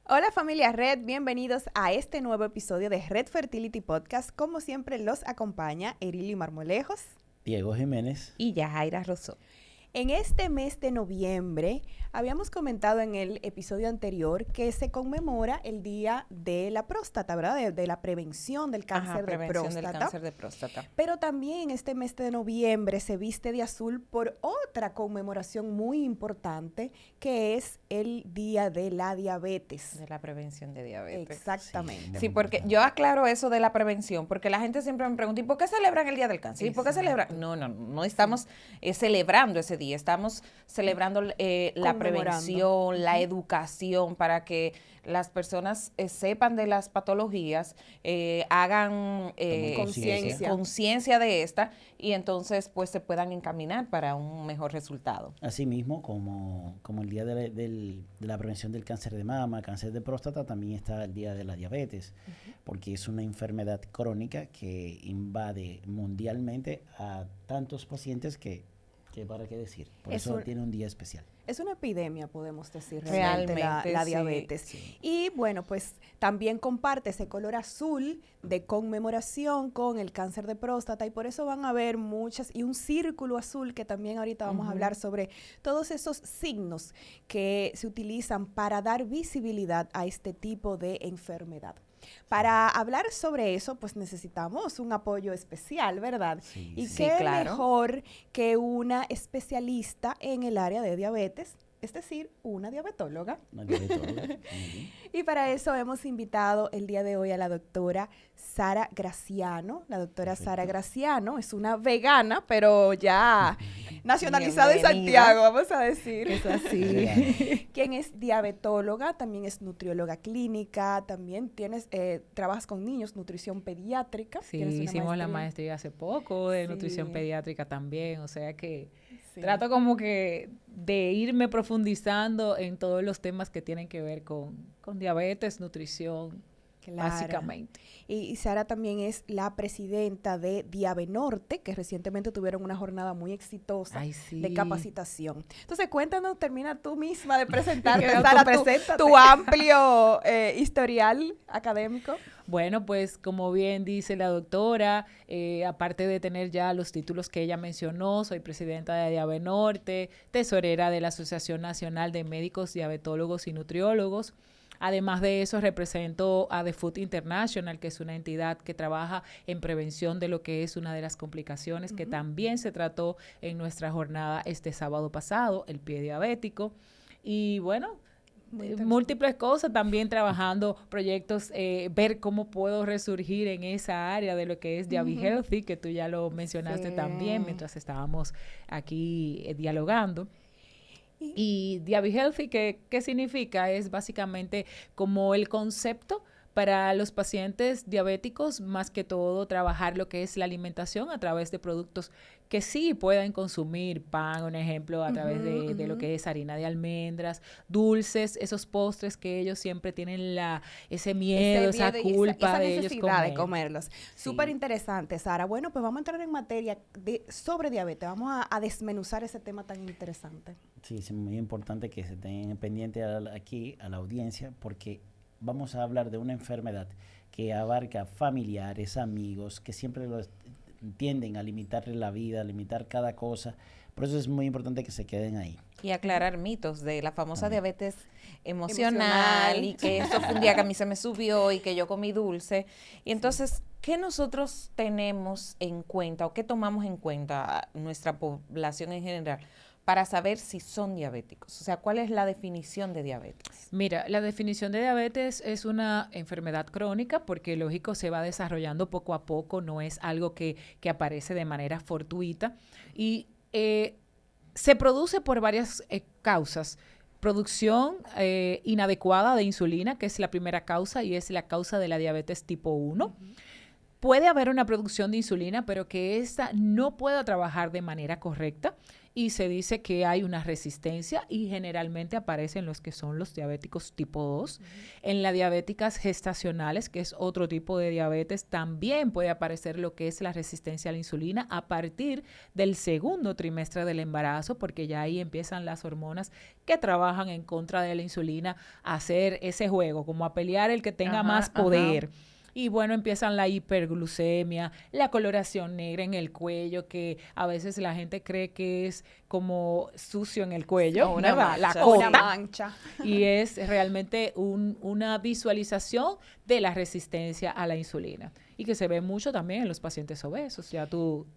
Hola familia Red, bienvenidos a este nuevo episodio de Red Fertility Podcast. Como siempre los acompaña Erili Marmolejos, Diego Jiménez y Yajaira Rosó. En este mes de noviembre, habíamos comentado en el episodio anterior que se conmemora el Día de la Próstata, ¿verdad? De la prevención del cáncer de próstata. Del cáncer de próstata. Pero también este mes de noviembre se viste de azul por otra conmemoración muy importante, que es el Día de la Diabetes. De la prevención de diabetes. Exactamente. Sí, porque yo aclaro eso de la prevención, porque la gente siempre me pregunta, ¿y por qué celebran el Día del Cáncer? ¿Y por qué celebran? No estamos celebrando ese día, estamos celebrando la prevención, la educación, para que las personas sepan de las patologías, hagan conciencia de esta, y entonces pues se puedan encaminar para un mejor resultado. Asimismo, como el Día de la Prevención del Cáncer de Mama, cáncer de próstata, también está el Día de la Diabetes, porque es una enfermedad crónica que invade mundialmente a tantos pacientes que para qué decir. Por eso tiene un día especial. Es una epidemia, podemos decir, realmente la diabetes. Sí. Y bueno, pues también comparte ese color azul de conmemoración con el cáncer de próstata, y por eso van a ver muchas, y un círculo azul que también ahorita vamos a hablar sobre todos esos signos que se utilizan para dar visibilidad a este tipo de enfermedad. Para hablar sobre eso, pues necesitamos un apoyo especial, ¿verdad? Sí, y sí. qué mejor que una especialista en el área de diabetes, es decir, una diabetóloga. Una diabetóloga. Y para eso hemos invitado el día de hoy a la doctora Sara Graciano. La doctora Perfecto. Sara Graciano es una vegana, pero ya nacionalizada en Santiago, vamos a decir. Es así. Quien es diabetóloga, también es nutrióloga clínica, también trabajas con niños, nutrición pediátrica. Sí, hicimos la maestría hace poco de nutrición pediátrica también, o sea que trato como que de irme profundizando en todos los temas que tienen que ver con diabetes, nutrición, básicamente. Y Sara también es la presidenta de Diabenorte, que recientemente tuvieron una jornada muy exitosa de capacitación. Entonces, cuéntanos, termina tú misma de presentarte, Sara, tu amplio historial académico. Bueno, pues como bien dice la doctora, aparte de tener ya los títulos que ella mencionó, soy presidenta de Diabenorte, tesorera de la Asociación Nacional de Médicos, Diabetólogos y Nutriólogos. Además de eso, represento a The Food International, que es una entidad que trabaja en prevención de lo que es una de las complicaciones que también se trató en nuestra jornada este sábado pasado, el pie diabético. Y bueno, múltiples cosas, también trabajando proyectos, ver cómo puedo resurgir en esa área de lo que es DiabeHealthy, que tú ya lo mencionaste también mientras estábamos aquí dialogando. Y DiabeHealthy, ¿qué significa? Es básicamente como el concepto para los pacientes diabéticos, más que todo trabajar lo que es la alimentación a través de productos que sí pueden consumir, pan, un ejemplo, a través de lo que es harina de almendras, dulces, esos postres que ellos siempre tienen ese miedo, esa culpa de ellos de comerlos. Súper interesante, Sara. Bueno, pues vamos a entrar en materia sobre diabetes. Vamos a desmenuzar ese tema tan interesante. Sí, es muy importante que se tengan pendiente aquí a la audiencia, porque vamos a hablar de una enfermedad que abarca familiares, amigos, que siempre tienden a limitarle la vida, a limitar cada cosa. Por eso es muy importante que se queden ahí. Y aclarar mitos de la famosa diabetes emocional, y que eso fue un día que a mí se me subió y que yo comí dulce. Y entonces, ¿qué nosotros tenemos en cuenta o qué tomamos en cuenta nuestra población en general para saber si son diabéticos? O sea, ¿cuál es la definición de diabetes? Mira, la definición de diabetes es una enfermedad crónica porque, lógico, se va desarrollando poco a poco, no es algo que aparece de manera fortuita, y se produce por varias causas. Producción inadecuada de insulina, que es la primera causa y es la causa de la diabetes tipo 1. Puede haber una producción de insulina, pero que esta no pueda trabajar de manera correcta, y se dice que hay una resistencia y generalmente aparecen los que son los diabéticos tipo 2. En las diabéticas gestacionales, que es otro tipo de diabetes, también puede aparecer lo que es la resistencia a la insulina a partir del segundo trimestre del embarazo, porque ya ahí empiezan las hormonas que trabajan en contra de la insulina a hacer ese juego, como a pelear el que tenga más poder. Y bueno, empiezan la hiperglucemia, la coloración negra en el cuello, que a veces la gente cree que es como sucio en el cuello, una mancha. Y es realmente una visualización de la resistencia a la insulina. Y que se ve mucho también en los pacientes obesos. Ya tu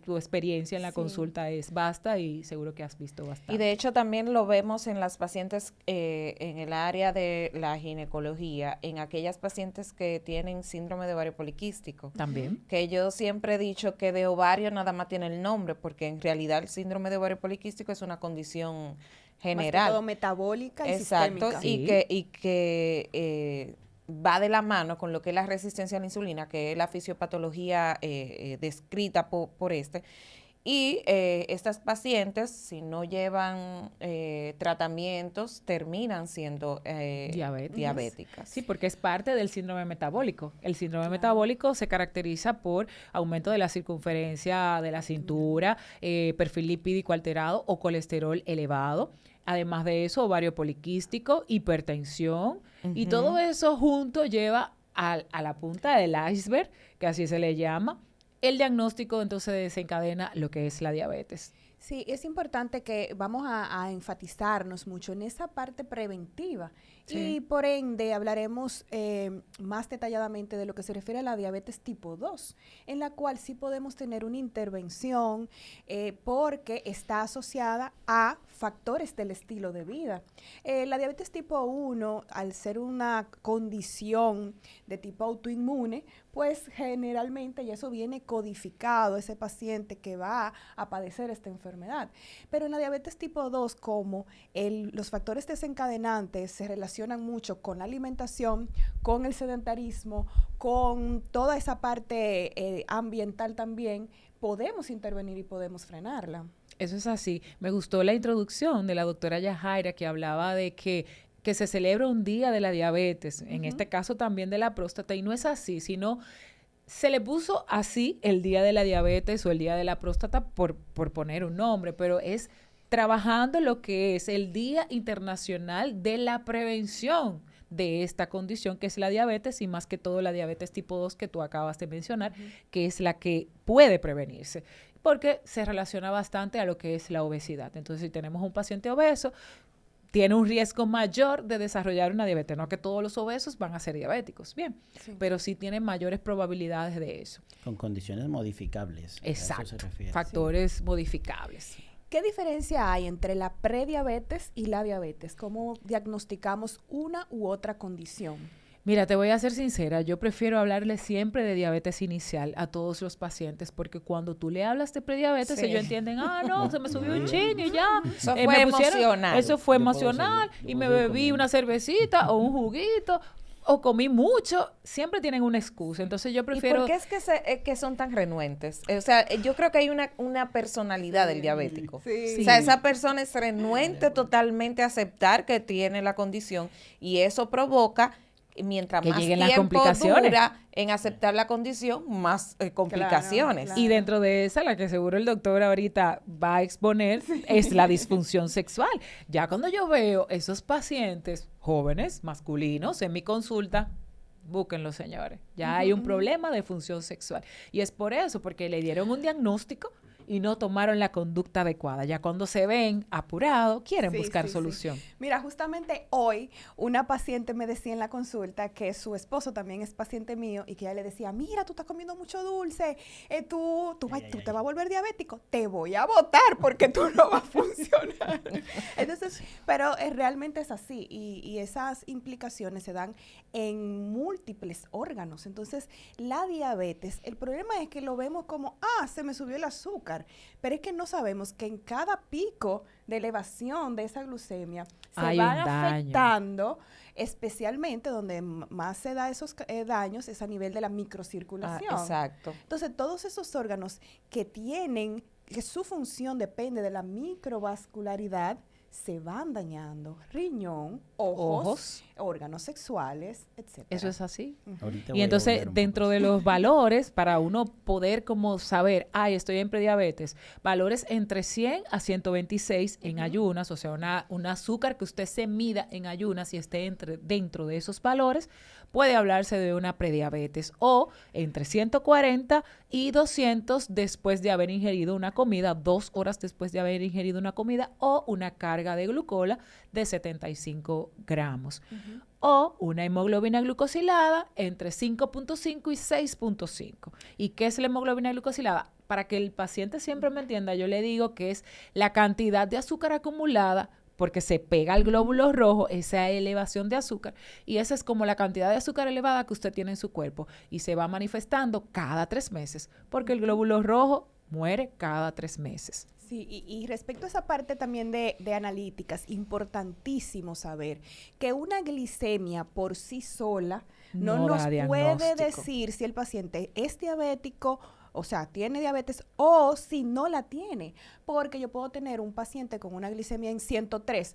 experiencia en la consulta es vasta y seguro que has visto bastante. Y de hecho también lo vemos en las pacientes en el área de la ginecología, en aquellas pacientes que tienen síndrome de ovario poliquístico. También. Que yo siempre he dicho que de ovario nada más tiene el nombre, porque en realidad el síndrome de ovario poliquístico es una condición general. Más que todo metabólica y sistémica. Exacto, y que va de la mano con lo que es la resistencia a la insulina, que es la fisiopatología descrita por y estas pacientes, si no llevan tratamientos, terminan siendo diabéticas. Sí, porque es parte del síndrome metabólico. El síndrome metabólico se caracteriza por aumento de la circunferencia de la cintura, perfil lipídico alterado o colesterol elevado. Además de eso, ovario poliquístico, hipertensión, y todo eso junto lleva a la punta del iceberg, que así se le llama. El diagnóstico entonces desencadena lo que es la diabetes. Sí, es importante que vamos a enfatizarnos mucho en esa parte preventiva. Sí. Y por ende hablaremos más detalladamente de lo que se refiere a la diabetes tipo 2, en la cual sí podemos tener una intervención porque está asociada a factores del estilo de vida. La diabetes tipo 1, al ser una condición de tipo autoinmune, pues generalmente, y eso viene codificado, ese paciente que va a padecer esta enfermedad. Pero en la diabetes tipo 2, como los factores desencadenantes se relacionan mucho con la alimentación, con el sedentarismo, con toda esa parte ambiental también, podemos intervenir y podemos frenarla. Eso es así. Me gustó la introducción de la doctora Yajaira, que hablaba de que se celebra un día de la diabetes, en este caso también de la próstata, y no es así, sino se le puso así el día de la diabetes o el día de la próstata por poner un nombre, pero es trabajando lo que es el Día Internacional de la Prevención de esta condición que es la diabetes, y más que todo la diabetes tipo 2 que tú acabas de mencionar, que es la que puede prevenirse, porque se relaciona bastante a lo que es la obesidad. Entonces, si tenemos un paciente obeso, tiene un riesgo mayor de desarrollar una diabetes. No que todos los obesos van a ser diabéticos, bien, pero sí tienen mayores probabilidades de eso. Con condiciones modificables. Exacto, a eso se refiere. factores modificables. ¿Qué diferencia hay entre la prediabetes y la diabetes? ¿Cómo diagnosticamos una u otra condición? Mira, te voy a ser sincera, yo prefiero hablarle siempre de diabetes inicial a todos los pacientes, porque cuando tú le hablas de prediabetes, ellos entienden, no, se me subió un chin y ya. Eso fue emocional. Eso fue emocional y me bebí una cervecita o un juguito o comí mucho. Siempre tienen una excusa, entonces yo prefiero... ¿Y por qué es que son tan renuentes? O sea, yo creo que hay una personalidad del diabético. Sí. O sea, esa persona es renuente totalmente a aceptar que tiene la condición, y eso provoca... Mientras que más lleguen tiempo las complicaciones. dura en aceptar la condición, más complicaciones. Claro. Y dentro de esa, la que seguro el doctor ahorita va a exponer, es la disfunción sexual. Ya cuando yo veo esos pacientes jóvenes, masculinos, en mi consulta, búsquenlo, señores. Ya hay un problema de función sexual. Y es por eso, porque le dieron un diagnóstico y no tomaron la conducta adecuada. Ya cuando se ven apurados, quieren buscar solución. Sí. Mira, justamente hoy una paciente me decía en la consulta que su esposo también es paciente mío y que ella le decía, mira, tú estás comiendo mucho dulce, tú te vas a volver diabético, te voy a botar porque tú no vas a funcionar. Entonces, pero realmente es así y esas implicaciones se dan en múltiples órganos. Entonces, la diabetes, el problema es que lo vemos como, se me subió el azúcar. Pero es que no sabemos que en cada pico de elevación de esa glucemia se van afectando, especialmente donde más se da esos daños es a nivel de la microcirculación. Exacto. Entonces, todos esos órganos que tienen que su función depende de la microvascularidad, se van dañando riñón, ojos, órganos sexuales, etc. Eso es así. Ahorita Y entonces, dentro de los valores, para uno poder como saber, estoy en prediabetes, valores entre 100 a 126 en ayunas, o sea, un azúcar que usted se mida en ayunas y esté dentro de esos valores, puede hablarse de una prediabetes, o entre 140 y 200 después de haber ingerido una comida, 2 horas después de haber ingerido una comida, o una carga de glucola de 75 gramos. O una hemoglobina glucosilada entre 5.5 y 6.5. ¿Y qué es la hemoglobina glucosilada? Para que el paciente siempre me entienda, yo le digo que es la cantidad de azúcar acumulada, porque se pega al glóbulo rojo, esa elevación de azúcar, y esa es como la cantidad de azúcar elevada que usted tiene en su cuerpo, y se va manifestando cada 3 meses, porque el glóbulo rojo muere cada 3 meses. Sí, y respecto a esa parte también de analíticas, importantísimo saber que una glicemia por sí sola no nos puede decir si el paciente es diabético, o sea, tiene diabetes, o si no la tiene, porque yo puedo tener un paciente con una glicemia en 103.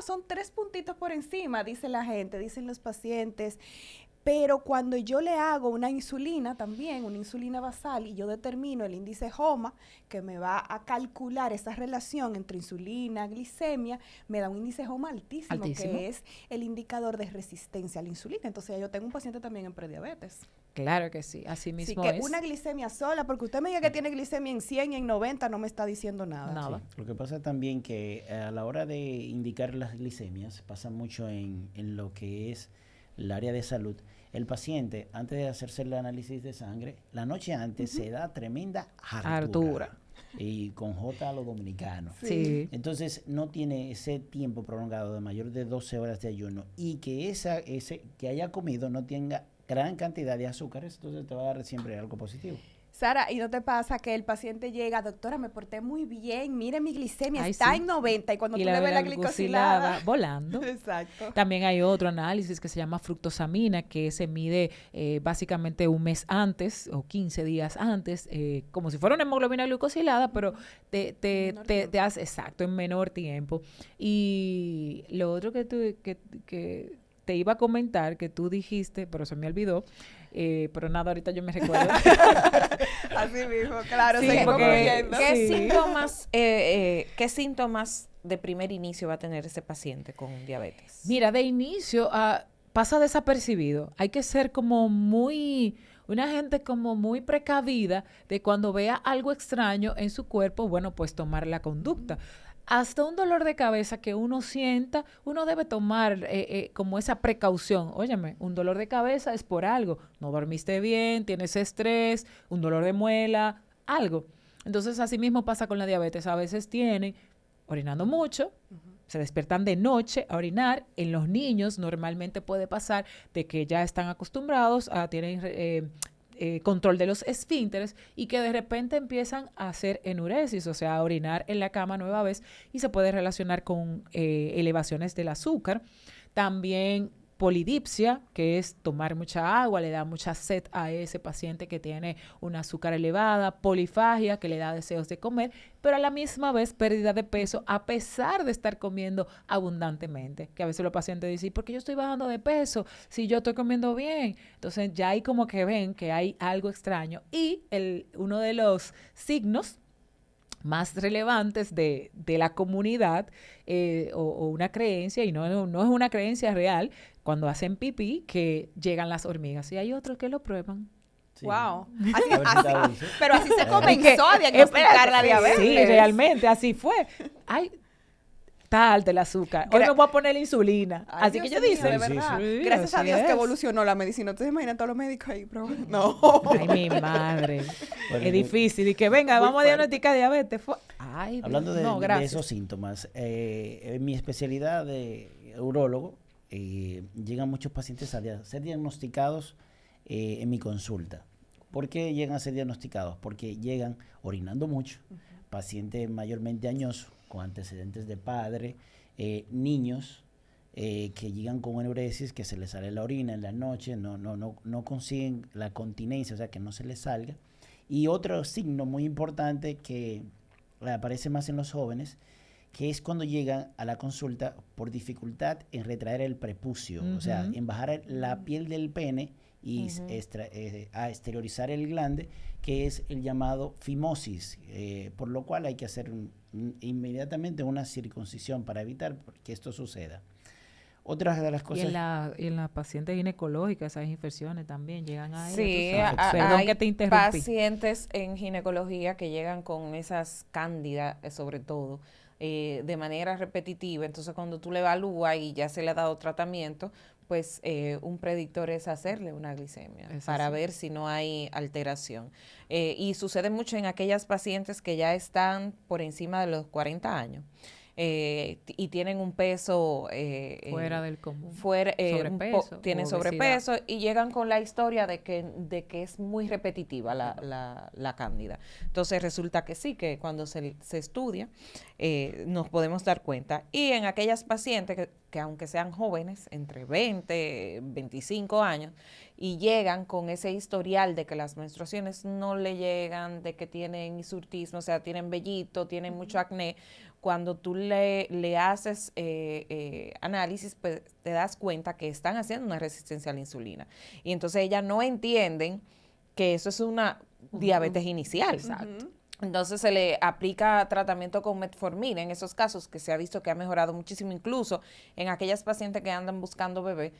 Son 3 puntitos por encima, dice la gente, dicen los pacientes. Pero cuando yo le hago una insulina también, una insulina basal, y yo determino el índice HOMA, que me va a calcular esa relación entre insulina, glicemia, me da un índice HOMA altísimo, que es el indicador de resistencia a la insulina. Entonces yo tengo un paciente también en prediabetes. Claro que sí, así mismo que una glicemia sola, porque usted me diga que tiene glicemia en 100 y en 90, no me está diciendo nada. Sí. Lo que pasa también que a la hora de indicar las glicemias, pasa mucho en lo que es el área de salud. El paciente, antes de hacerse el análisis de sangre, la noche antes se da tremenda hartura. Y con J a los dominicanos. Sí. Entonces, no tiene ese tiempo prolongado de mayor de 12 horas de ayuno, y que ese que haya comido no tenga gran cantidad de azúcares, entonces te va a dar siempre algo positivo. Sara, ¿y no te pasa que el paciente llega, doctora, me porté muy bien, mire mi glicemia está en 90, y cuando tú le ves la glicosilada volando? Exacto. También hay otro análisis que se llama fructosamina, que se mide básicamente un mes antes o 15 días antes, como si fuera una hemoglobina glucosilada, pero te hace exacto en menor tiempo. Y lo otro que te iba a comentar, que tú dijiste, pero se me olvidó, pero nada, ahorita yo me recuerdo. Así mismo, claro. Sí, porque ¿qué síntomas de primer inicio va a tener ese paciente con diabetes? Mira, de inicio pasa desapercibido. Hay que ser como una gente como muy precavida de cuando vea algo extraño en su cuerpo, bueno, pues tomar la conducta. Hasta un dolor de cabeza que uno sienta, uno debe tomar como esa precaución. Óyeme, un dolor de cabeza es por algo. No dormiste bien, tienes estrés, un dolor de muela, algo. Entonces, así mismo pasa con la diabetes. A veces tienen orinando mucho, se despiertan de noche a orinar. En los niños normalmente puede pasar de que ya están acostumbrados tienen control de los esfínteres, y que de repente empiezan a hacer enuresis, o sea, a orinar en la cama nueva vez, y se puede relacionar con elevaciones del azúcar. También polidipsia, que es tomar mucha agua, le da mucha sed a ese paciente que tiene una azúcar elevada. Polifagia, que le da deseos de comer, pero a la misma vez pérdida de peso a pesar de estar comiendo abundantemente, que a veces los pacientes dicen, ¿por qué yo estoy bajando de peso si yo estoy comiendo bien? Entonces ya hay como que ven que hay algo extraño, y uno de los signos más relevantes de la comunidad o una creencia, y no es una creencia real, cuando hacen pipí, que llegan las hormigas, y hay otros que lo prueban. Sí. Wow. Así, pero así se comenzó a diagnosticar la diabetes. Sí, realmente, así fue. Ay, está alto el azúcar. Hoy me voy a poner la insulina. Ay, así Dios que yo mío, dice. de verdad. Sí, gracias a Dios que evolucionó la medicina. Entonces imagínate todos los médicos ahí probando. No. Ay, mi madre. Bueno, es difícil. Y que venga, vamos a diagnosticar diabetes. Ay, hablando de esos síntomas, en mi especialidad de urólogo, llegan muchos pacientes a ser diagnosticados en mi consulta. ¿Por qué llegan a ser diagnosticados? Porque llegan orinando mucho, pacientes mayormente añosos, con antecedentes de padre, niños que llegan con enuresis, que se les sale la orina en la noche, no consiguen la continencia, o sea, que no se les salga. Y otro signo muy importante que aparece más en los jóvenes, que es cuando llegan a la consulta por dificultad en retraer el prepucio, o sea, en bajar la piel del pene y a exteriorizar el glande, que es el llamado fimosis, por lo cual hay que hacer inmediatamente una circuncisión para evitar que esto suceda. Otra de las cosas... Y en la paciente ginecológica, esas infecciones también llegan a sí, perdón que te interrumpí. Pacientes en ginecología que llegan con esas cándidas, sobre todo, de manera repetitiva. Entonces, cuando tú le evalúas y ya se le ha dado tratamiento, pues un predictor es hacerle una glicemia para ver si no hay alteración. Y sucede mucho en aquellas pacientes que ya están por encima de los 40 años. Y tienen un peso fuera del común, sobrepeso, tienen sobrepeso y llegan con la historia de que es muy repetitiva la cándida. Entonces resulta que sí, que cuando se estudia nos podemos dar cuenta. Y en aquellas pacientes que aunque sean jóvenes, entre 20, 25 años, y llegan con ese historial de que las menstruaciones no le llegan, de que tienen hirsutismo, o sea, tienen vellito, tienen mucho acné, cuando tú le haces análisis, pues te das cuenta que están haciendo una resistencia a la insulina. Y entonces ellas no entienden que eso es una diabetes inicial. Exacto. Entonces se le aplica tratamiento con metformina en esos casos, que se ha visto que ha mejorado muchísimo, incluso en aquellas pacientes que andan buscando bebé.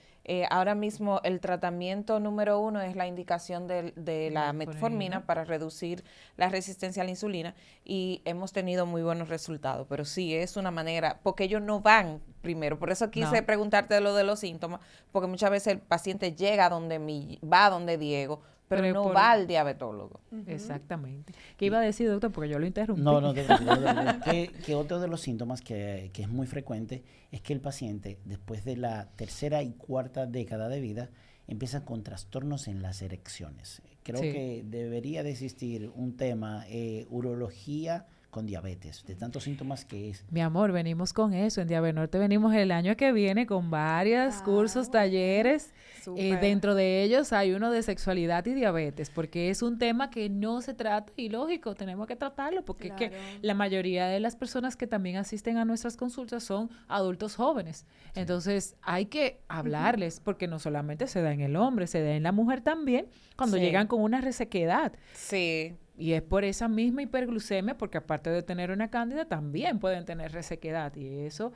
Ahora mismo el tratamiento número 1 es la indicación de la metformina para reducir la resistencia a la insulina, y hemos tenido muy buenos resultados. Pero sí, es una manera, porque ellos no van primero. Por eso quise preguntarte lo de los síntomas, porque muchas veces el paciente llega va donde Diego, pero no va al diabetólogo. Exactamente. ¿Qué iba a decir, doctor? Porque yo lo interrumpí. No, que otro de los síntomas que es muy frecuente es que el paciente, después de la tercera y cuarta década de vida, empieza con trastornos en las erecciones. Creo que debería de existir un tema, urología con diabetes, de tantos síntomas que es. Mi amor, venimos con eso. En Diabenorte venimos el año que viene con varios cursos, talleres. Dentro de ellos hay uno de sexualidad y diabetes, porque es un tema que no se trata, y lógico, tenemos que tratarlo, porque es que la mayoría de las personas que también asisten a nuestras consultas son adultos jóvenes. Entonces hay que hablarles, porque no solamente se da en el hombre, se da en la mujer también, cuando llegan con una resequedad. Sí. Y es por esa misma hiperglucemia, porque aparte de tener una cándida, también pueden tener resequedad, y eso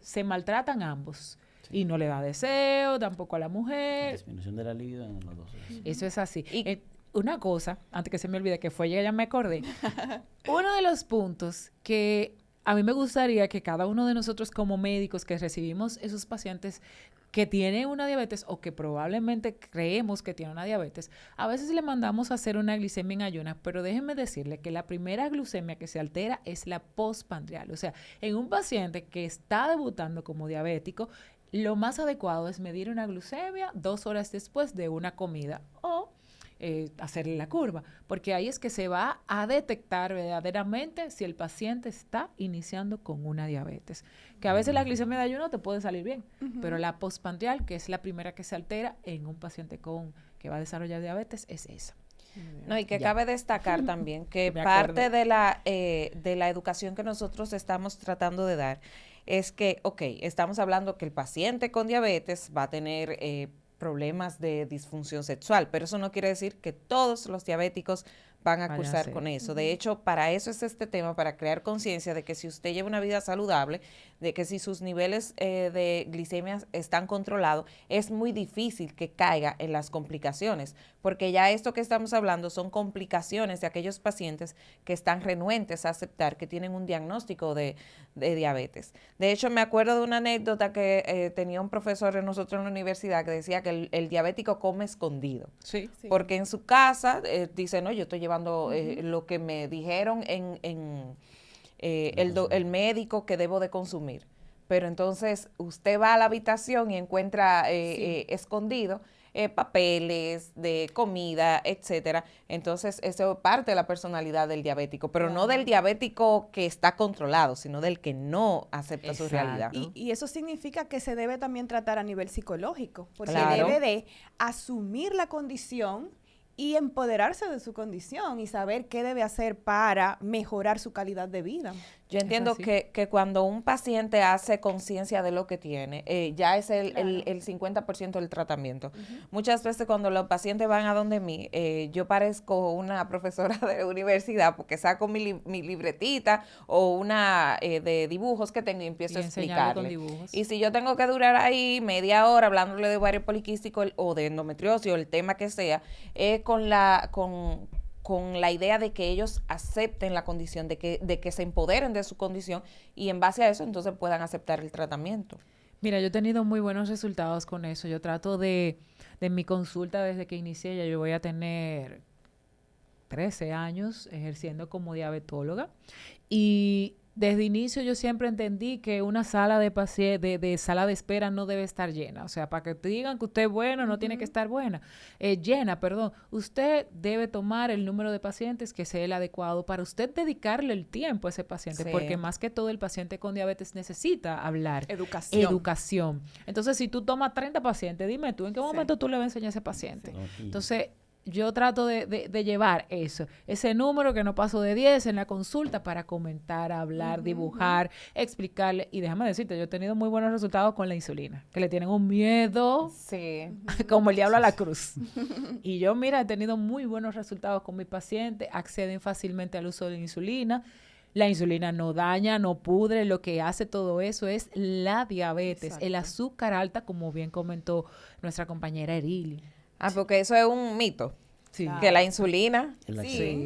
se maltratan ambos. Y no le da deseo tampoco a la mujer. Disminución de la libido en los dos. Eso es así. Una cosa, antes que se me olvide, que fue ya me acordé. Uno de los puntos que a mí me gustaría que cada uno de nosotros como médicos que recibimos esos pacientes que tienen una diabetes o que probablemente creemos que tienen una diabetes, a veces le mandamos a hacer una glicemia en ayunas, pero déjenme decirle que la primera glucemia que se altera es la postprandial. O sea, en un paciente que está debutando como diabético, lo más adecuado es medir una glucemia 2 horas después de una comida o hacerle la curva, porque ahí es que se va a detectar verdaderamente si el paciente está iniciando con una diabetes. Que a veces la glicemia de ayuno te puede salir bien, pero la postprandial, que es la primera que se altera en un paciente que va a desarrollar diabetes, es esa. No, y que cabe destacar también que parte de la educación que nosotros estamos tratando de dar es que, estamos hablando que el paciente con diabetes va a tener problemas de disfunción sexual, pero eso no quiere decir que todos los diabéticos van a cursar con eso. De hecho, para eso es este tema, para crear conciencia de que si usted lleva una vida saludable, de que si sus niveles de glicemia están controlados, es muy difícil que caiga en las complicaciones, porque ya esto que estamos hablando son complicaciones de aquellos pacientes que están renuentes a aceptar que tienen un diagnóstico de diabetes. De hecho, me acuerdo de una anécdota que tenía un profesor de nosotros en la universidad que decía que el diabético come escondido. Sí. Porque en su casa dice, no, yo estoy llevando lo que me dijeron el médico que debo de consumir. Pero entonces usted va a la habitación y encuentra escondido papeles de comida, etcétera. Entonces, eso es parte de la personalidad del diabético, pero no del diabético que está controlado, sino del que no acepta su realidad. Y eso significa que se debe también tratar a nivel psicológico, porque debe de asumir la condición y empoderarse de su condición y saber qué debe hacer para mejorar su calidad de vida. Yo entiendo que cuando un paciente hace conciencia de lo que tiene, ya es el 50% del tratamiento. Muchas veces cuando los pacientes van a donde mí, yo parezco una profesora de universidad porque saco mi libretita o una de dibujos que tengo y empiezo a explicarle. Y si yo tengo que durar ahí media hora hablándole de ovario poliquístico o de endometriosis o el tema que sea, con la idea de que ellos acepten la condición, de que se empoderen de su condición y en base a eso entonces puedan aceptar el tratamiento. Mira, yo he tenido muy buenos resultados con eso. Yo trato de mi consulta desde que inicié, ya yo voy a tener 13 años ejerciendo como diabetóloga y desde inicio yo siempre entendí que una sala de sala de espera no debe estar llena. O sea, para que te digan que usted es bueno, no tiene que estar llena, perdón. Usted debe tomar el número de pacientes que sea el adecuado para usted dedicarle el tiempo a ese paciente, porque más que todo el paciente con diabetes necesita hablar. Educación. Entonces, si tú tomas 30 pacientes, dime tú, ¿en qué momento tú le vas a enseñar a ese paciente? Entonces, yo trato de llevar ese número que no paso de 10 en la consulta para comentar, hablar, dibujar, explicarle. Y déjame decirte, yo he tenido muy buenos resultados con la insulina, que le tienen un miedo como el diablo a la cruz. Y yo, mira, he tenido muy buenos resultados con mis pacientes, acceden fácilmente al uso de la insulina. La insulina no daña, no pudre, lo que hace todo eso es la diabetes, el azúcar alta, como bien comentó nuestra compañera Erili. Porque eso es un mito. Sí. Que la insulina,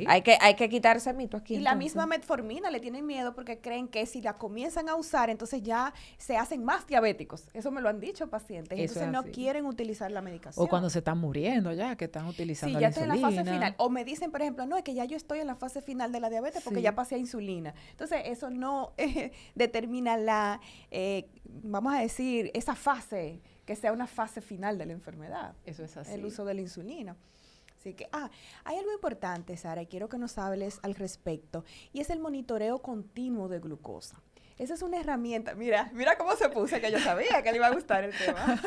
hay que quitarse el mito aquí. Y la misma metformina le tienen miedo porque creen que si la comienzan a usar, entonces ya se hacen más diabéticos. Eso me lo han dicho pacientes. Entonces no quieren utilizar la medicación. O cuando se están muriendo ya, que están utilizando la insulina. Sí, ya estoy en la fase final. O me dicen, por ejemplo, no, es que ya yo estoy en la fase final de la diabetes porque ya pasé a insulina. Entonces eso no determina vamos a decir, esa fase, que sea una fase final de la enfermedad. Eso es así. El uso de la insulina. Así que, hay algo importante, Sara, y quiero que nos hables al respecto, y es el monitoreo continuo de glucosa. Esa es una herramienta, mira cómo se puso, que yo sabía que le iba a gustar el tema.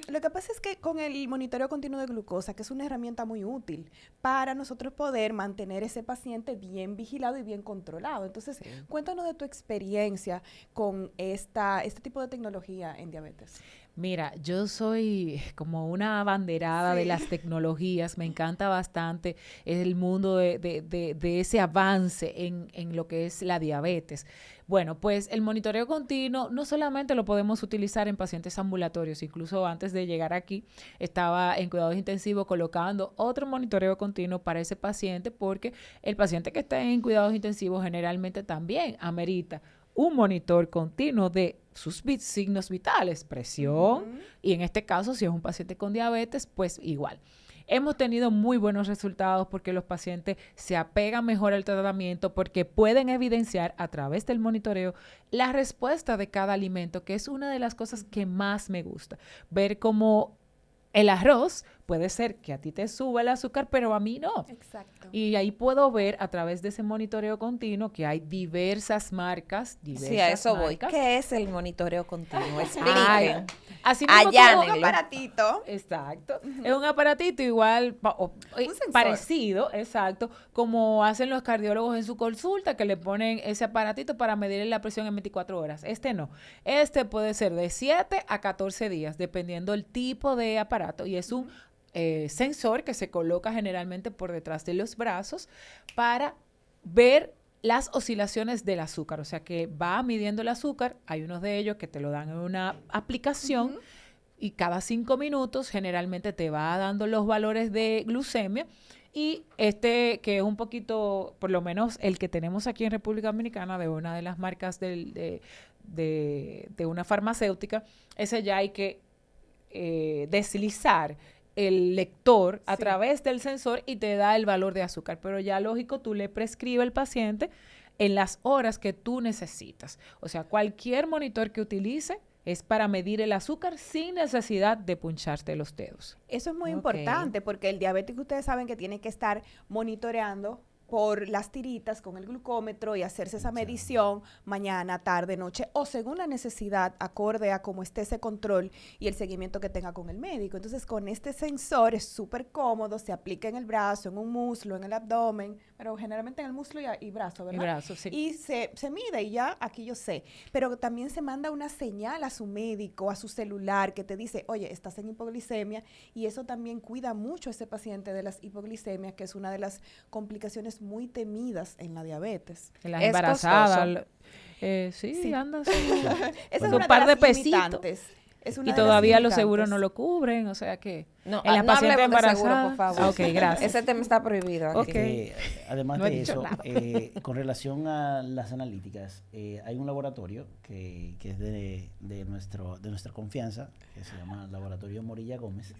Lo que pasa es que con el monitoreo continuo de glucosa, que es una herramienta muy útil para nosotros poder mantener ese paciente bien vigilado y bien controlado. Entonces, cuéntanos de tu experiencia con este tipo de tecnología en diabetes. Mira, yo soy como una abanderada de las tecnologías, me encanta bastante el mundo de ese avance en lo que es la diabetes. Bueno, pues el monitoreo continuo no solamente lo podemos utilizar en pacientes ambulatorios, incluso antes de llegar aquí estaba en cuidados intensivos colocando otro monitoreo continuo para ese paciente, porque el paciente que está en cuidados intensivos generalmente también amerita un monitor continuo de sus signos vitales, presión, y en este caso, si es un paciente con diabetes, pues igual. Hemos tenido muy buenos resultados porque los pacientes se apegan mejor al tratamiento, porque pueden evidenciar a través del monitoreo la respuesta de cada alimento, que es una de las cosas que más me gusta. Ver cómo el arroz puede ser que a ti te suba el azúcar, pero a mí no. Exacto. Y ahí puedo ver a través de ese monitoreo continuo que hay diversas marcas. Sí, a eso voy. ¿Qué es el monitoreo continuo? Expliquen. Así mismo como un aparatito. Exacto. Es un aparatito igual, parecido, exacto, como hacen los cardiólogos en su consulta, que le ponen ese aparatito para medir la presión en 24 horas. Este no. Este puede ser de 7 a 14 días, dependiendo del tipo de aparato. Y es un sensor que se coloca generalmente por detrás de los brazos para ver las oscilaciones del azúcar, o sea que va midiendo el azúcar. Hay unos de ellos que te lo dan en una aplicación y cada 5 minutos generalmente te va dando los valores de glucemia, y que es un poquito, por lo menos el que tenemos aquí en República Dominicana, de una de las marcas de una farmacéutica, ese ya hay que deslizar el lector a través del sensor y te da el valor de azúcar. Pero ya lógico, tú le prescribes al paciente en las horas que tú necesitas. O sea, cualquier monitor que utilice es para medir el azúcar sin necesidad de puncharte los dedos. Eso es muy importante, porque el diabético, ustedes saben que tiene que estar monitoreando por las tiritas con el glucómetro y hacerse esa medición mañana, tarde, noche o según la necesidad, acorde a cómo esté ese control y el seguimiento que tenga con el médico. Entonces, con este sensor es súper cómodo, se aplica en el brazo, en un muslo, en el abdomen, pero generalmente en el muslo y brazo, ¿verdad? Y brazo, sí. Y se mide y ya aquí yo sé. Pero también se manda una señal a su médico, a su celular, que te dice, oye, estás en hipoglicemia, y eso también cuida mucho a ese paciente de las hipoglicemias, que es una de las complicaciones muy temidas en la diabetes. En las embarazadas. Sí, anda. Es un par de pesitos. Y todavía los seguros no lo cubren, o sea que no, en la paciente embarazada. Por favor. Ok, gracias. Ese tema está prohibido aquí. Okay. Además de eso, con relación a las analíticas, hay un laboratorio que es de nuestra confianza, que se llama Laboratorio Morilla Gómez.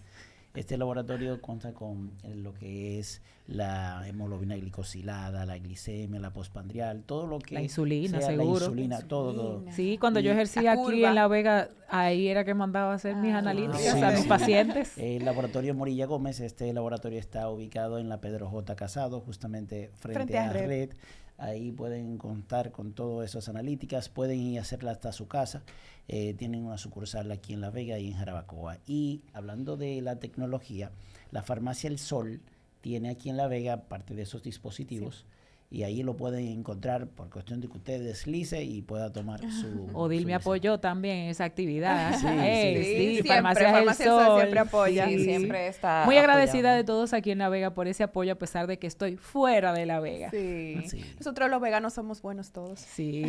Este laboratorio cuenta con lo que es la hemoglobina glicosilada, la glicemia, la postprandial, todo lo que la insulina, sea, seguro. La insulina, todo. Sí, cuando yo ejercía aquí en La Vega, ahí era que mandaba a hacer mis analíticas a mis pacientes. El laboratorio Morilla Gómez, este laboratorio está ubicado en la Pedro J. Casado, justamente frente a Red. Ahí pueden contar con todas esas analíticas, pueden ir a hacerla hasta su casa. Tienen una sucursal aquí en La Vega y en Jarabacoa. Y hablando de la tecnología, la Farmacia El Sol tiene aquí en La Vega parte de esos dispositivos. Y ahí lo pueden encontrar por cuestión de que usted deslice y pueda tomar su... Odil me apoyó también en esa actividad. Sí, Farmacia El Sol siempre apoya. Sí, siempre está muy agradecida de todos aquí en La Vega por ese apoyo, a pesar de que estoy fuera de La Vega. Sí. Nosotros los veganos somos buenos todos. Sí.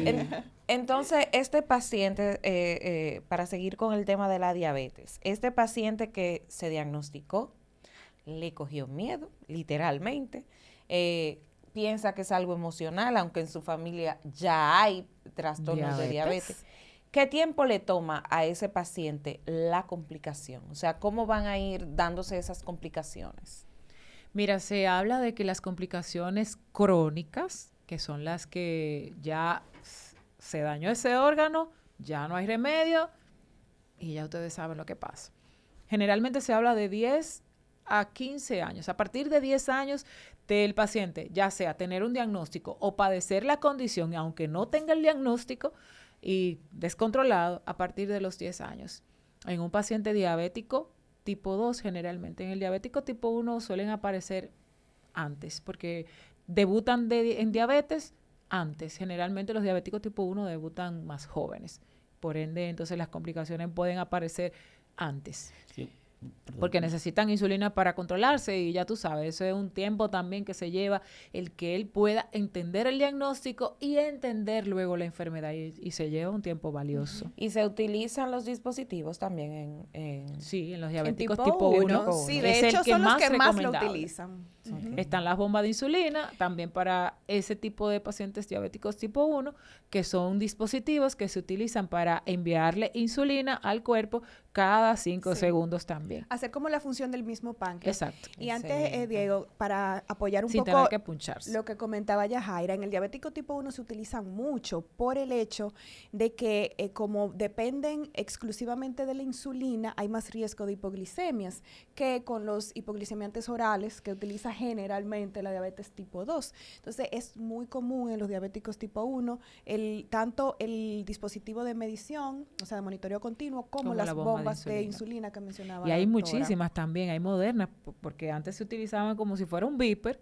Entonces, este paciente, para seguir con el tema de la diabetes, este paciente que se diagnosticó, le cogió miedo, literalmente, piensa que es algo emocional, aunque en su familia ya hay trastornos de diabetes. ¿Qué tiempo le toma a ese paciente la complicación? O sea, ¿cómo van a ir dándose esas complicaciones? Mira, se habla de que las complicaciones crónicas, que son las que ya se dañó ese órgano, ya no hay remedio y ya ustedes saben lo que pasa. Generalmente se habla de 10 a 15 años. A partir de 10 años del paciente, ya sea tener un diagnóstico o padecer la condición, aunque no tenga el diagnóstico y descontrolado, a partir de los 10 años. En un paciente diabético tipo 2, generalmente en el diabético tipo 1 suelen aparecer antes, porque debutan en diabetes antes. Generalmente los diabéticos tipo 1 debutan más jóvenes. Por ende, entonces las complicaciones pueden aparecer antes. Sí. Porque necesitan insulina para controlarse y ya tú sabes, eso es un tiempo también que se lleva el que él pueda entender el diagnóstico y entender luego la enfermedad y se lleva un tiempo valioso. ¿Y se utilizan los dispositivos también Sí, en los diabéticos tipo 1. Sí, de hecho son los que más lo utilizan. Están las bombas de insulina, también para ese tipo de pacientes diabéticos tipo 1, que son dispositivos que se utilizan para enviarle insulina al cuerpo cada 5 segundos también. Hacer como la función del mismo páncreas. Exacto. Y antes, Diego, para apoyar un sin poco tener que puncharse. Lo que comentaba Yajaira, en el diabético tipo 1 se utilizan mucho por el hecho de que como dependen exclusivamente de la insulina, hay más riesgo de hipoglicemias que con los hipoglicemiantes orales que utiliza generalmente la diabetes tipo 2. Entonces, es muy común en los diabéticos tipo 1 tanto el dispositivo de medición, o sea, de monitoreo continuo, como las bombas de insulina que mencionaba. Y hay muchísimas también, hay modernas, porque antes se utilizaban como si fuera un beeper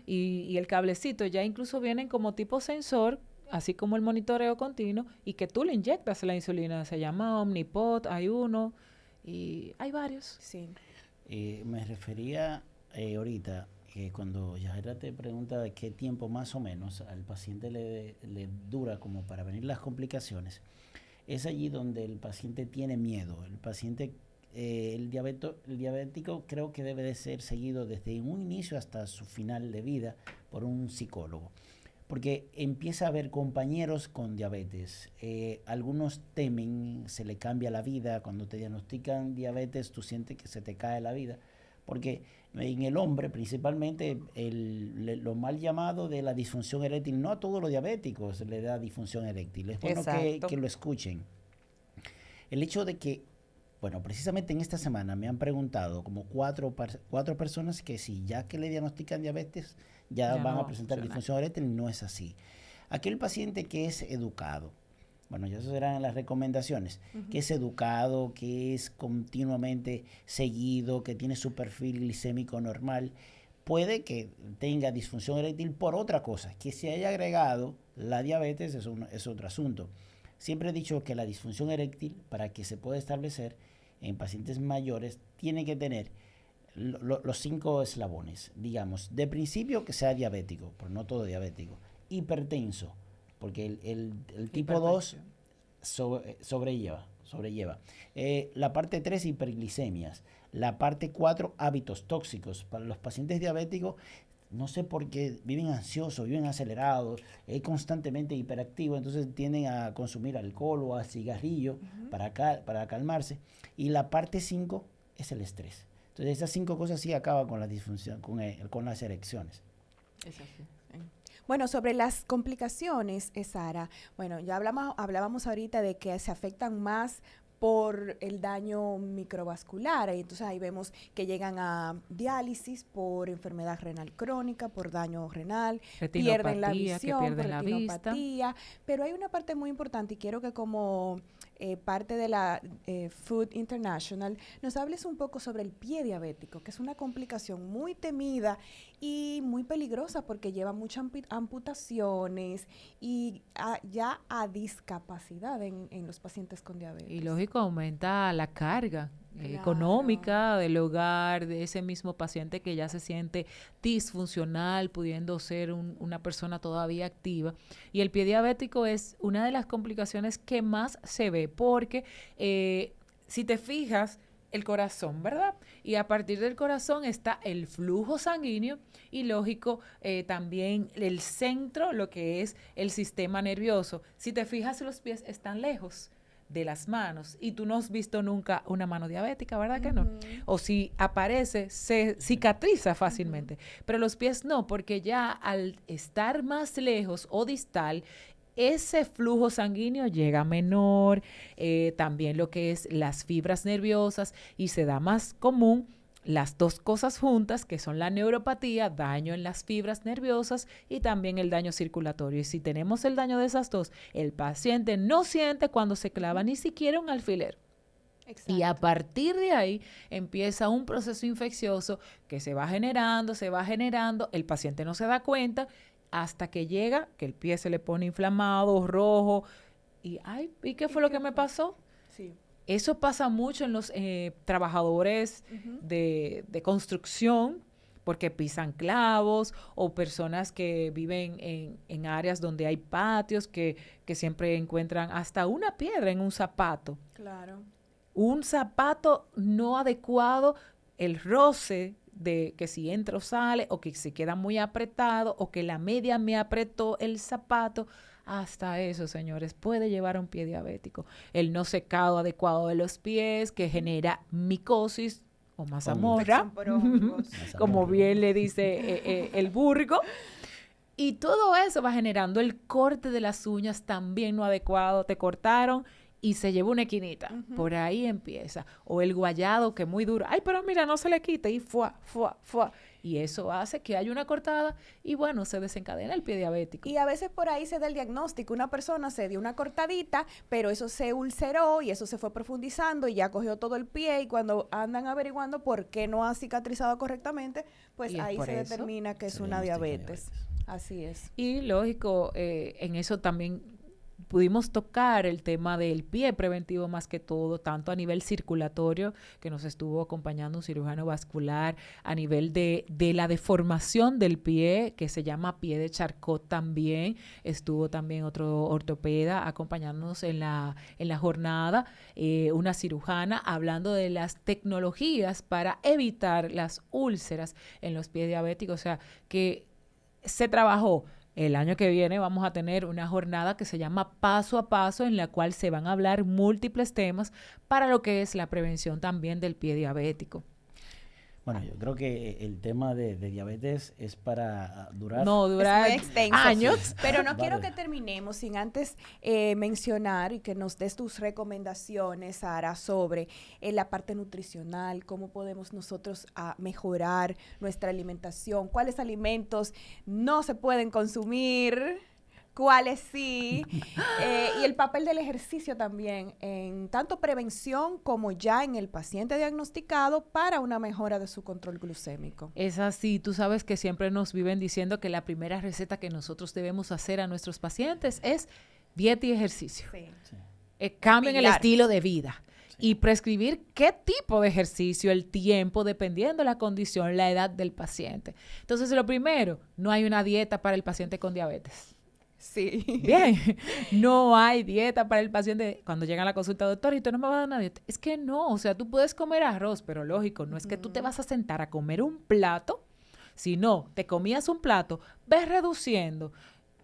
y el cablecito ya incluso vienen como tipo sensor, así como el monitoreo continuo, y que tú le inyectas la insulina. Se llama Omnipod, hay uno y hay varios. Sí. Me refería ahorita cuando Yajaira te pregunta de qué tiempo más o menos al paciente le dura como para venir las complicaciones. Es allí donde el paciente tiene miedo. El paciente, el diabético creo que debe de ser seguido desde un inicio hasta su final de vida por un psicólogo. Porque empieza a haber compañeros con diabetes. Algunos temen, se le cambia la vida. Cuando te diagnostican diabetes, tú sientes que se te cae la vida. Porque en el hombre, principalmente, lo mal llamado de la disfunción eréctil, no a todos los diabéticos le da disfunción eréctil. Es bueno que lo escuchen. El hecho de que Bueno, precisamente en esta semana me han preguntado como cuatro personas que si ya que le diagnostican diabetes, ya van a presentar disfunción eréctil. No es así. Aquel paciente que es educado, bueno, ya esas eran las recomendaciones, que es educado, que es continuamente seguido, que tiene su perfil glicémico normal, puede que tenga disfunción eréctil por otra cosa, que se haya agregado la diabetes es otro asunto. Siempre he dicho que la disfunción eréctil, para que se pueda establecer en pacientes mayores, tiene que tener los 5 eslabones, digamos, de principio que sea diabético, pero no todo diabético, hipertenso, porque el tipo 2 sobrelleva. La parte 3, hiperglicemias. La parte 4, hábitos tóxicos. Para los pacientes diabéticos, no sé por qué viven ansiosos, viven acelerados, constantemente hiperactivos, entonces tienden a consumir alcohol o a cigarrillo para calmarse. Y la parte 5 es el estrés. Entonces esas 5 cosas sí acaban con la disfunción, con las erecciones. Es así. Bueno, sobre las complicaciones, Sara, bueno, ya hablábamos ahorita de que se afectan más por el daño microvascular, y entonces ahí vemos que llegan a diálisis por enfermedad renal crónica, por daño renal, pierden la visión, por retinopatía, pero hay una parte muy importante y quiero que como parte de la Food International nos hables un poco sobre el pie diabético, que es una complicación muy temida y muy peligrosa porque lleva muchas amputaciones y ya a discapacidad en los pacientes con diabetes. Y lógico, aumenta la carga económica del hogar, de ese mismo paciente que ya se siente disfuncional, pudiendo ser una persona todavía activa. Y el pie diabético es una de las complicaciones que más se ve, porque si te fijas, el corazón, ¿verdad? Y a partir del corazón está el flujo sanguíneo y lógico también el centro, lo que es el sistema nervioso. Si te fijas, los pies están lejos de las manos y tú no has visto nunca una mano diabética, ¿verdad que no? O si aparece, se cicatriza fácilmente, pero los pies no, porque ya al estar más lejos o distal, ese flujo sanguíneo llega menor, también lo que es las fibras nerviosas, y se da más común las dos cosas juntas, que son la neuropatía, daño en las fibras nerviosas, y también el daño circulatorio. Y si tenemos el daño de esas dos, el paciente no siente cuando se clava ni siquiera un alfiler. Exacto. Y a partir de ahí empieza un proceso infeccioso que se va generando, el paciente no se da cuenta, hasta que llega, que el pie se le pone inflamado, rojo, y ay, ¿y qué fue lo que me pasó? Sí. Eso pasa mucho en los trabajadores de construcción, porque pisan clavos, o personas que viven en áreas donde hay patios, que siempre encuentran hasta una piedra en un zapato. Claro. Un zapato no adecuado, el roce de que si entra o sale, o que se queda muy apretado, o que la media me apretó el zapato, hasta eso, señores, puede llevar a un pie diabético. El no secado adecuado de los pies, que genera micosis o mazamorra, como bien le dice el burgo. Y todo eso va generando el corte de las uñas también no adecuado. Te cortaron y se lleva una esquinita. Por ahí empieza. O el guayado, que es muy duro. Ay, pero mira, no se le quita. Y fuá. Y eso hace que haya una cortada y, bueno, se desencadena el pie diabético. Y a veces por ahí se da el diagnóstico. Una persona se dio una cortadita, pero eso se ulceró y eso se fue profundizando y ya cogió todo el pie. Y cuando andan averiguando por qué no ha cicatrizado correctamente, pues ahí se determina que es una diabetes. Así es. Y lógico, en eso también pudimos tocar el tema del pie preventivo más que todo, tanto a nivel circulatorio, que nos estuvo acompañando un cirujano vascular, a nivel de la deformación del pie, que se llama pie de Charcot también. Estuvo también otro ortopeda acompañándonos en la jornada, una cirujana, hablando de las tecnologías para evitar las úlceras en los pies diabéticos. O sea, que se trabajó. El año que viene vamos a tener una jornada que se llama Paso a Paso, en la cual se van a hablar múltiples temas para lo que es la prevención también del pie diabético. Bueno, yo creo que el tema de diabetes es para durar es muy extenso, años. Sí. Pero no quiero que terminemos sin antes mencionar y que nos des tus recomendaciones, Sara, sobre la parte nutricional, cómo podemos nosotros mejorar nuestra alimentación, cuáles alimentos no se pueden consumir, cuáles sí, y el papel del ejercicio también en tanto prevención como ya en el paciente diagnosticado para una mejora de su control glucémico. Es así, tú sabes que siempre nos viven diciendo que la primera receta que nosotros debemos hacer a nuestros pacientes es dieta y ejercicio. Sí. Cambien el estilo de vida. Y prescribir qué tipo de ejercicio, el tiempo, dependiendo de la condición, la edad del paciente. Entonces, lo primero, no hay una dieta para el paciente con diabetes. Sí. Bien, no hay dieta para el paciente. Cuando llega a la consulta, doctor, ¿y tú no me vas a dar una dieta? Es que no, o sea, tú puedes comer arroz, pero lógico, no es que tú te vas a sentar a comer un plato. Si no, te comías un plato, ves reduciendo.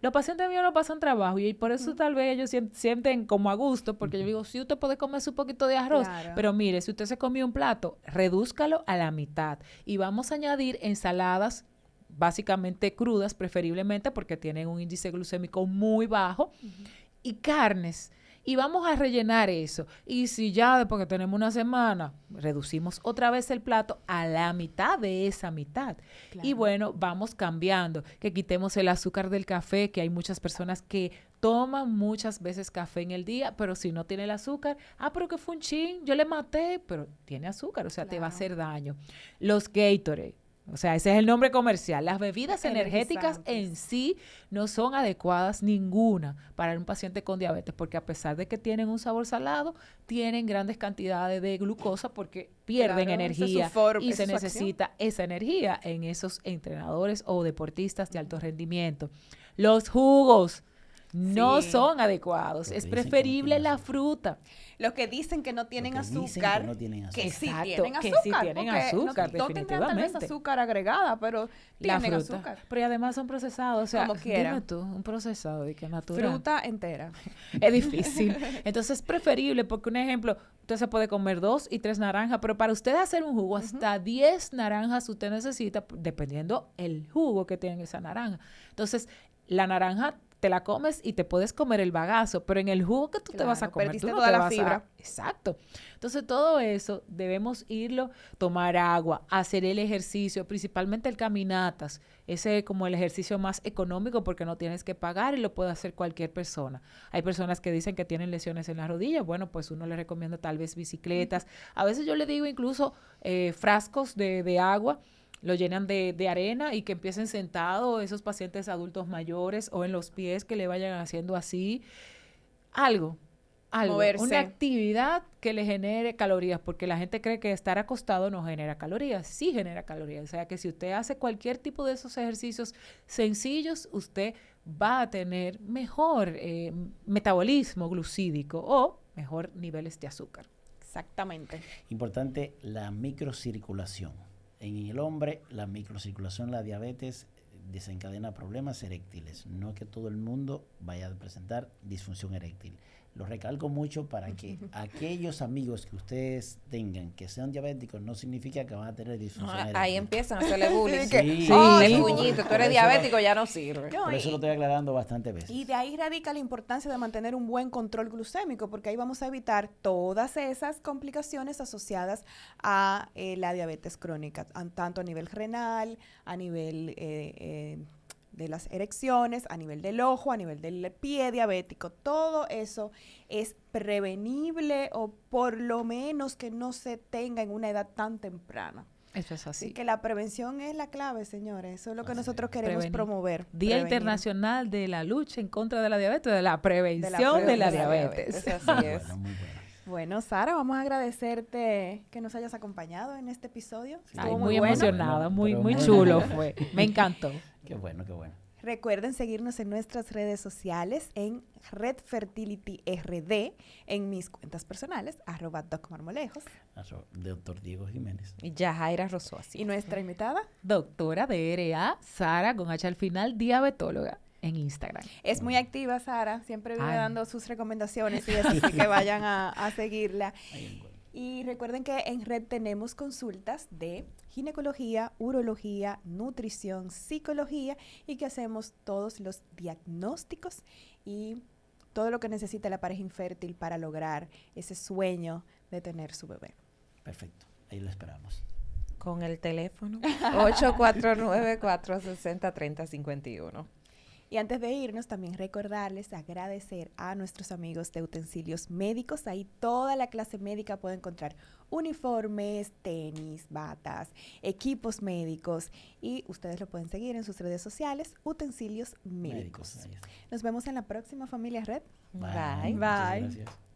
Los pacientes míos no pasan trabajo y por eso tal vez ellos sienten como a gusto, porque yo digo, sí, usted puede comerse un poquito de arroz, pero mire, si usted se comió un plato, redúzcalo a la mitad y vamos a añadir ensaladas básicamente crudas, preferiblemente porque tienen un índice glucémico muy bajo, y carnes. Y vamos a rellenar eso. Y si ya después que tenemos una semana, reducimos otra vez el plato a la mitad de esa mitad. Claro. Y bueno, vamos cambiando. Que quitemos el azúcar del café, que hay muchas personas que toman muchas veces café en el día, pero si no tiene el azúcar, pero que fue un chin, yo le maté, pero tiene azúcar, o sea, te va a hacer daño. Los Gatorade. O sea, ese es el nombre comercial. Las bebidas energéticas en sí no son adecuadas ninguna para un paciente con diabetes, porque a pesar de que tienen un sabor salado, tienen grandes cantidades de glucosa porque pierden energía y se necesita esa energía en esos entrenadores o deportistas de alto rendimiento. Los jugos no son adecuados. Es preferible la fruta. Los que dicen que no tienen azúcar, que sí tienen azúcar. Que sí tienen azúcar, no tendrán tal vez azúcar agregada, pero tienen azúcar. Pero y además son procesados. O sea, como quiera. Dime tú, un procesado de que natural. Fruta entera. Es difícil. Entonces es preferible porque, un ejemplo, usted se puede comer 2 y 3 naranjas, pero para usted hacer un jugo, hasta 10 naranjas usted necesita, dependiendo el jugo que tenga esa naranja. Entonces, la naranja te la comes y te puedes comer el bagazo, pero en el jugo que tú te vas a comer, tú no toda te la vas fibra. Exacto. Entonces, todo eso debemos irlo, tomar agua, hacer el ejercicio, principalmente el caminatas. Ese es como el ejercicio más económico porque no tienes que pagar y lo puede hacer cualquier persona. Hay personas que dicen que tienen lesiones en las rodillas. Bueno, pues uno les recomienda tal vez bicicletas. A veces yo le digo incluso frascos de agua, lo llenan de arena y que empiecen sentados esos pacientes adultos mayores o en los pies que le vayan haciendo así. Algo, moverse. Una actividad que le genere calorías, porque la gente cree que estar acostado no genera calorías. Sí genera calorías. O sea que si usted hace cualquier tipo de esos ejercicios sencillos, usted va a tener mejor metabolismo glucídico o mejor niveles de azúcar. Exactamente. Importante la microcirculación. En el hombre, la microcirculación, la diabetes, desencadena problemas eréctiles. No es que todo el mundo vaya a presentar disfunción eréctil. Lo recalco mucho para que aquellos amigos que ustedes tengan que sean diabéticos no significa que van a tener disfunción eréctil. Ahí empiezan a hacerle bullying. Sí. El puñito, tú eres diabético, ya no sirve. Por eso lo estoy aclarando bastante veces. Y de ahí radica la importancia de mantener un buen control glucémico, porque ahí vamos a evitar todas esas complicaciones asociadas a la diabetes crónica, tanto a nivel renal, a nivel de las erecciones, a nivel del ojo, a nivel del pie diabético. Todo eso es prevenible o por lo menos que no se tenga en una edad tan temprana. Eso es así. Así que la prevención es la clave, señores. Eso es lo que nosotros queremos promover. Día Internacional de la Lucha en contra de la diabetes, de la prevención de la diabetes. Así es. Bueno, muy bueno. Bueno, Sara, vamos a agradecerte que nos hayas acompaado en este episodio. Ay, muy emocionada, muy chulo fue. Me encantó. Qué bueno, qué bueno. Recuerden seguirnos en nuestras redes sociales en Red Fertility RD, en mis cuentas personales, @docmarmolejos. Doctor Diego Jiménez. Y Yajaira Rosó. Y nuestra invitada, doctora DRA, Sara, con H al final, diabetóloga, en Instagram. Es muy activa, Sara, siempre vive dando sus recomendaciones y eso, así que vayan a seguirla. Y recuerden que en Red tenemos consultas de ginecología, urología, nutrición, psicología y que hacemos todos los diagnósticos y todo lo que necesita la pareja infértil para lograr ese sueño de tener su bebé. Perfecto, ahí lo esperamos. Con el teléfono 849-460-3051. Y antes de irnos, también recordarles, agradecer a nuestros amigos de Utensilios Médicos. Ahí toda la clase médica puede encontrar uniformes, tenis, batas, equipos médicos. Y ustedes lo pueden seguir en sus redes sociales, Utensilios Médicos. Nos vemos en la próxima, familia Red. Bye. Bye. Muchas gracias.